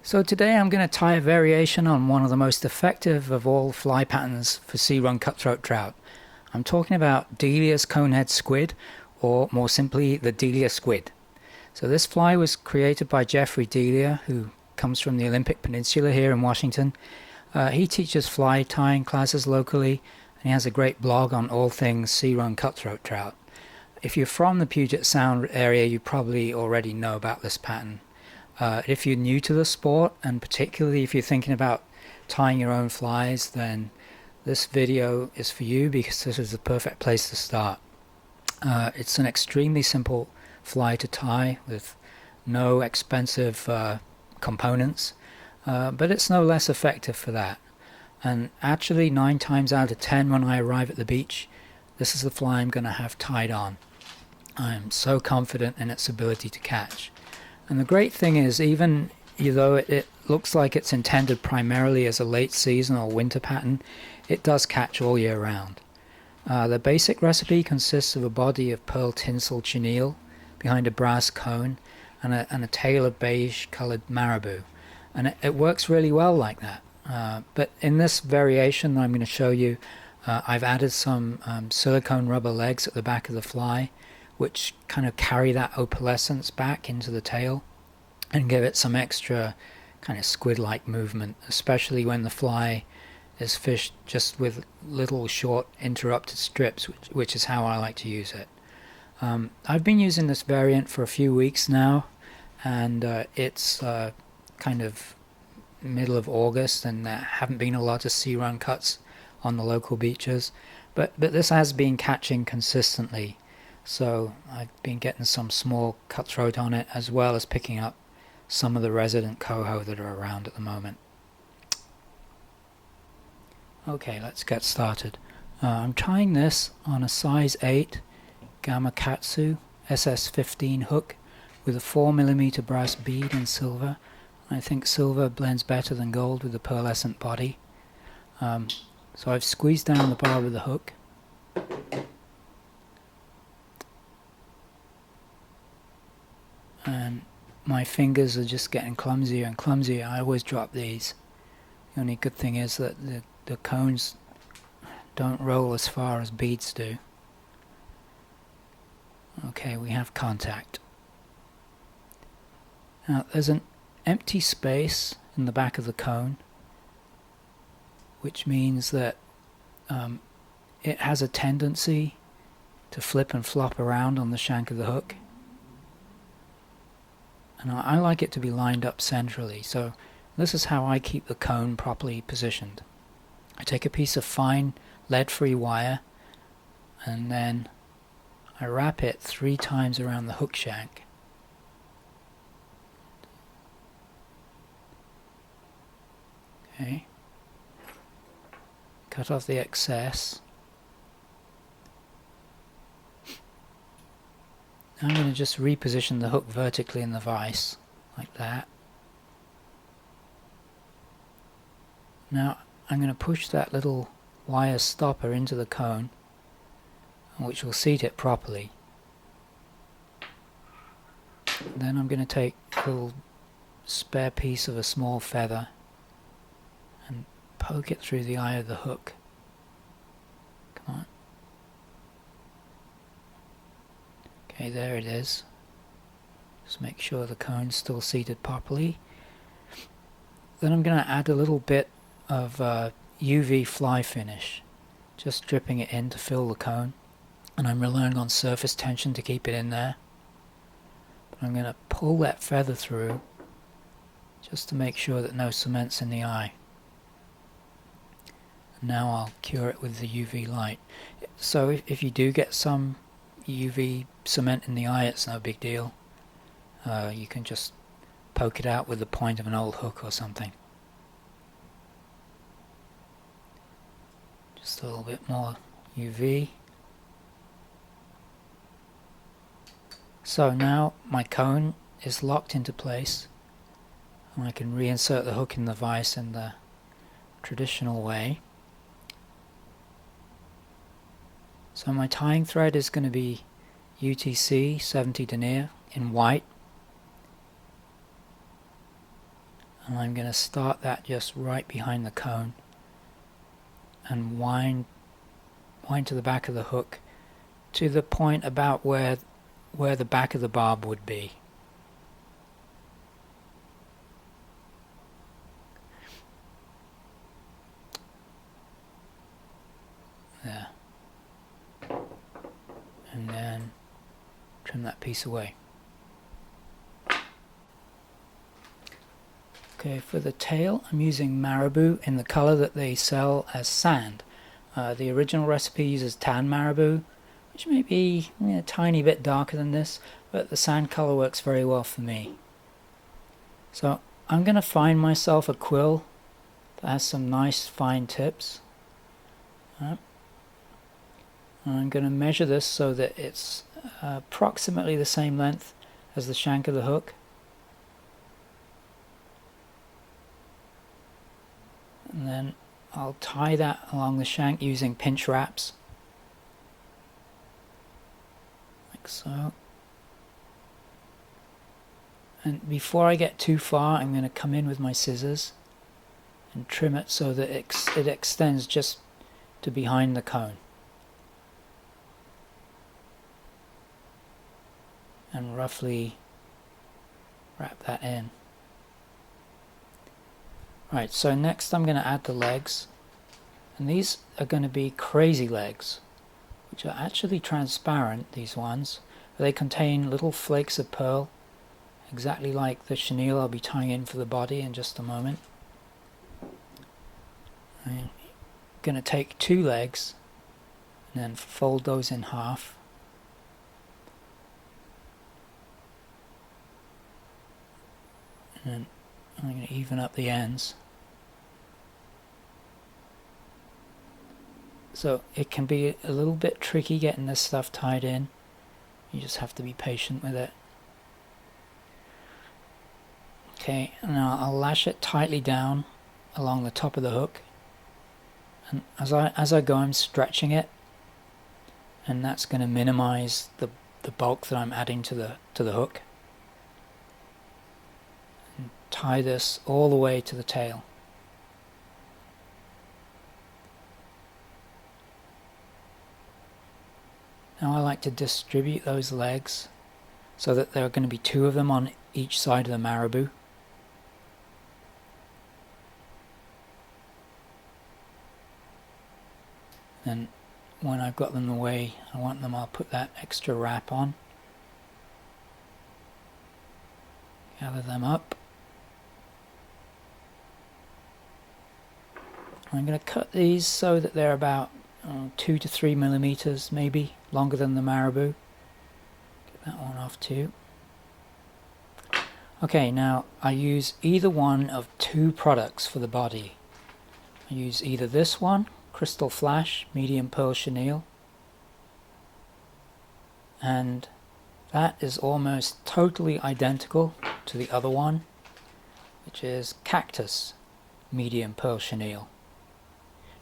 So today I'm going to tie a variation on one of the most effective of all fly patterns for sea-run cutthroat trout. I'm talking about Delia's Conehead Squid, or more simply, the Delia Squid. So this fly was created by Jeffrey Delia, who comes from the Olympic Peninsula here in Washington. He teaches fly tying classes locally, and he has a great blog on all things sea-run cutthroat trout. If you're from the Puget Sound area, you probably already know about this pattern. If you're new to the sport, and particularly if you're thinking about tying your own flies, then this video is for you because this is the perfect place to start. It's an extremely simple fly to tie with no expensive components, but it's no less effective for that. And actually 9 times out of 10 when I arrive at the beach, this is the fly I'm going to have tied on. I'm so confident in its ability to catch. And the great thing is, even though it looks like it's intended primarily as a late season or winter pattern, it does catch all year round. The basic recipe consists of a body of pearl tinsel chenille behind a brass cone and a tail of beige colored marabou. And it works really well like that. But in this variation that I'm going to show you, I've added some silicone rubber legs at the back of the fly, which kind of carry that opalescence back into the tail and give it some extra kind of squid-like movement, especially when the fly is fished just with little short interrupted strips, which is how I like to use it. I've been using this variant for a few weeks now, and it's kind of middle of August, and there haven't been a lot of sea-run cuts on the local beaches, but this has been catching consistently. So I've been getting some small cutthroat on it, as well as picking up some of the resident coho that are around at the moment. Okay, let's get started. I'm tying this on a size 8 Gamakatsu SS15 hook with a 4mm brass bead in silver. I think silver blends better than gold with the pearlescent body. So I've squeezed down the barb of the hook. And my fingers are just getting clumsier and clumsier. I always drop these. The only good thing is that the cones don't roll as far as beads do. Okay, we have contact. Now there's an empty space in the back of the cone, which means that it has a tendency to flip and flop around on the shank of the hook. And I like it to be lined up centrally, so this is how I keep the cone properly positioned. I take a piece of fine lead-free wire, and then I wrap it 3 times around the hook shank. Okay. Cut off the excess. I'm going to just reposition the hook vertically in the vise, like that. Now I'm going to push that little wire stopper into the cone, which will seat it properly. Then I'm going to take a little spare piece of a small feather and poke it through the eye of the hook. Come on. Okay, there it is. Just make sure the cone's still seated properly. Then I'm going to add a little bit of UV fly finish, just dripping it in to fill the cone. And I'm relying on surface tension to keep it in there. But I'm going to pull that feather through just to make sure that no cement's in the eye. And now I'll cure it with the UV light. So if you do get some UV cement in the eye, it's no big deal. You can just poke it out with the point of an old hook or something. Just a little bit more UV. So now my cone is locked into place, and I can reinsert the hook in the vise in the traditional way. So my tying thread is going to be UTC 70 denier in white. And I'm going to start that just right behind the cone and wind to the back of the hook to the point about where the back of the barb would be. There. And then trim that piece away. Okay, for the tail I'm using marabou in the color that they sell as sand. The original recipe uses tan marabou, which may be a tiny bit darker than this, but the sand color works very well for me. So I'm going to find myself a quill that has some nice fine tips. And I'm going to measure this so that it's approximately the same length as the shank of the hook. And then I'll tie that along the shank using pinch wraps, like so. And before I get too far, I'm going to come in with my scissors and trim it so that it extends just to behind the cone. And roughly wrap that in. Right, so next I'm going to add the legs, and these are going to be crazy legs, which are actually transparent, these ones. They contain little flakes of pearl, exactly like the chenille I'll be tying in for the body in just a moment. I'm going to take 2 legs and then fold those in half. And then I'm going to even up the ends. So it can be a little bit tricky getting this stuff tied in. You just have to be patient with it. Okay, now I'll lash it tightly down along the top of the hook. And as I go, I'm stretching it, and that's going to minimize the bulk that I'm adding to the hook. And tie this all the way to the tail. Now I like to distribute those legs so that there are going to be 2 of them on each side of the marabou. Then when I've got them the way I want them, I'll put that extra wrap on. Gather them up. I'm going to cut these so that they're about 2 to 3 millimeters, maybe longer than the marabou. Get that one off too. Okay, now I use either one of 2 products for the body. I use either this one, Crystal Flash Medium Pearl Chenille, and that is almost totally identical to the other one, which is Cactus Medium Pearl Chenille.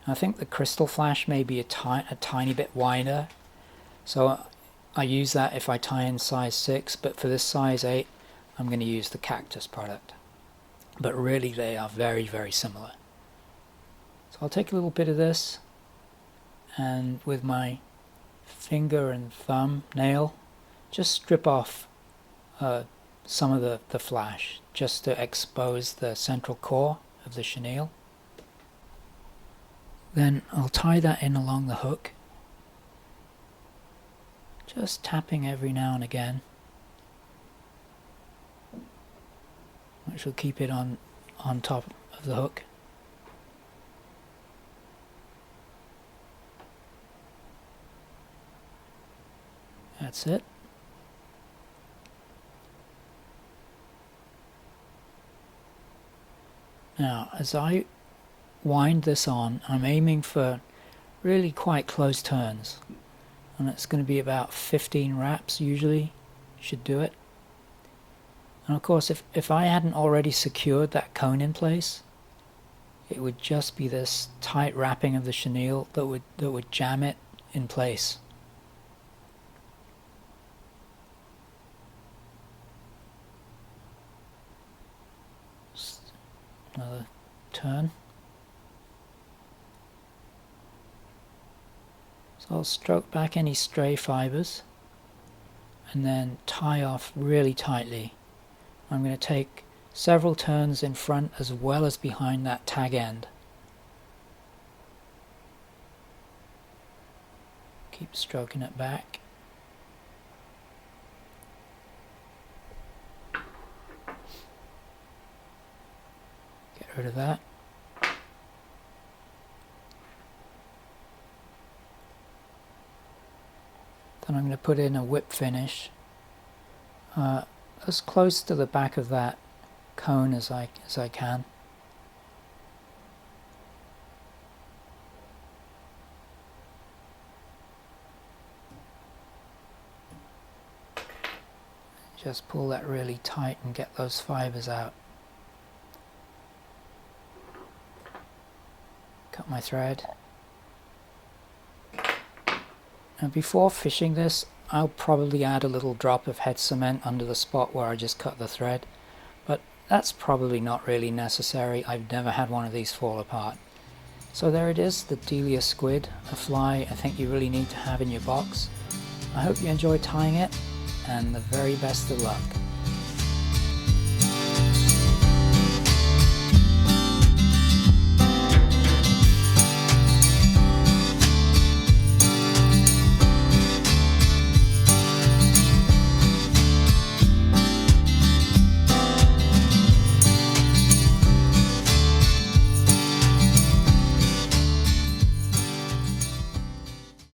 I think the Crystal Flash may be a tiny bit wider, so I use that if I tie in size 6, but for this size 8 I'm going to use the Cactus product. But really they are very, very similar. So I'll take a little bit of this, and with my finger and thumb nail just strip off some of the flash, just to expose the central core of the chenille. Then I'll tie that in along the hook, just tapping every now and again, which will keep it on top of the hook. That's it. Now, as I wind this on, I'm aiming for really quite close turns, and it's going to be about 15 wraps usually should do it. And of course, if I hadn't already secured that cone in place, it would just be this tight wrapping of the chenille that would jam it in place. Another turn. So I'll stroke back any stray fibers and then tie off really tightly. I'm going to take several turns in front as well as behind that tag end. Keep stroking it back. Get rid of that. Then I'm going to put in a whip finish as close to the back of that cone as I can. Just pull that really tight and get those fibers out. Cut my thread. And before fishing this, I'll probably add a little drop of head cement under the spot where I just cut the thread, but that's probably not really necessary. I've never had one of these fall apart. So there it is, the Delia Squid, a fly I think you really need to have in your box. I hope you enjoy tying it, and the very best of luck.